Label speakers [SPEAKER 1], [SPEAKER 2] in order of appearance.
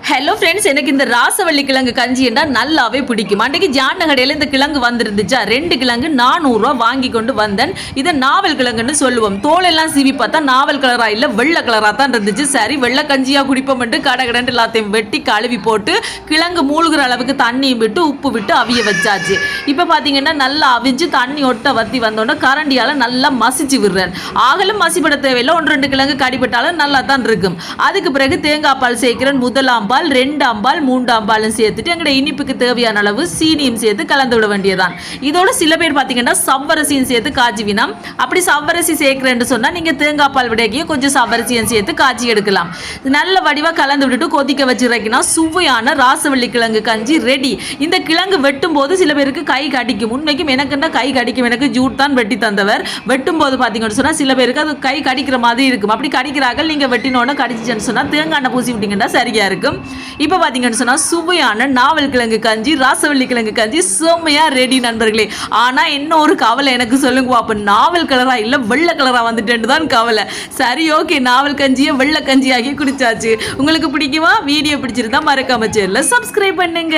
[SPEAKER 1] Hello friends, எனக்கு இந்த ராசவள்ளி கிழங்கு கஞ்சி என்றால் நல்லாவே பிடிக்கும். அன்றைக்கு ஜான கடையில் இந்த கிழங்கு வந்துருந்துச்சா, 2 கிழங்கு 400 ரூபா வாங்கி கொண்டு வந்தேன். இதை நாவல் கிழங்குன்னு சொல்லுவோம். தோலெல்லாம் சீவி பார்த்தா நாவல் கலரா இல்லை, வெள்ளை கலராக தான் இருந்துச்சு. சரி, வெள்ளை கஞ்சியாக குடிப்போம் கடை எல்லாத்தையும் வெட்டி கழுவி போட்டு கிழங்கு மூழ்கிற அளவுக்கு தண்ணியும் விட்டு உப்பு விட்டு அவிய வச்சாச்சு. இப்போ பார்த்தீங்கன்னா நல்லா அவிஞ்சு தண்ணி ஒட்ட வத்தி வந்தோடனே கரண்டியால் நல்லா மசிச்சு விடுறேன். ஆகலும் மசிப்பட தேவையில்லை, 1-2 கிழங்கு கடிப்பட்டாலும் நல்லா தான் இருக்கும். அதுக்கு பிறகு தேங்காய் பால் சேர்க்கிறேன். முதலாம் பால், 2ஆம் பால், 3ஆம் பாலும் சேர்த்துட்டு எங்களுடைய இனிப்புக்கு தேவையான அளவு சீனியும் சேர்த்து கலந்து விட வேண்டியதான். இதோட சில பேர் பார்த்தீங்கன்னா சவ்வரசியும் சேர்த்து காய்ச்சிவினா, அப்படி சவ்வரசி சேர்க்கிறேன்னு சொன்னால் நீங்கள் தேங்காய் பால் விடைக்கிய கொஞ்சம் சவ்வரசியும் சேர்த்து காய்ச்சி எடுக்கலாம். நல்ல வடிவாக கலந்து விட்டுட்டு கொதிக்க வச்சுருக்கினா சுவையான ராசவள்ளி கிழங்கு கஞ்சி ரெடி. இந்த கிழங்கு வெட்டும் போது சில பேருக்கு கை கடிக்கும். உண்மைக்கும் எனக்குன்னா கை கடிக்கும். எனக்கு ஜூட் தான் வெட்டி தந்தவர். வெட்டும் போது பார்த்தீங்கன்னு சொன்னால் சில பேருக்கு அது கை கடிக்கிற மாதிரி இருக்கும். அப்படி கடிக்கிறார்கள், நீங்கள் வெட்டினோன்னு கடிச்சிச்சேன்னு சொன்னால் தேங்காய் எண்ணெய் பூசி விட்டீங்கன்னா சரியாக இருக்கும். இப்போ பார்த்தீங்கன்னு சொன்னால் சுவையான நாவல் கிழங்கு கஞ்சி, ராசவள்ளி கிழங்கு கஞ்சி செம்மையாக ரெடி நண்பர்களே. ஆனால் என்ன ஒரு கவலை எனக்கு சொல்லுங்க, அப்போ நாவல் கலரா இல்லை வெள்ளை கலராக வந்துட்டேன்னு தான் கவலை. சரி, ஓகே, நாவல் கஞ்சியை வெள்ளை கஞ்சியாகி குடிச்சாச்சு. உங்களுக்கு பிடிக்குமா? வீடியோ பிடிச்சிருந்தா மறக்காம சேனலை சப்ஸ்கிரைப் பண்ணுங்க.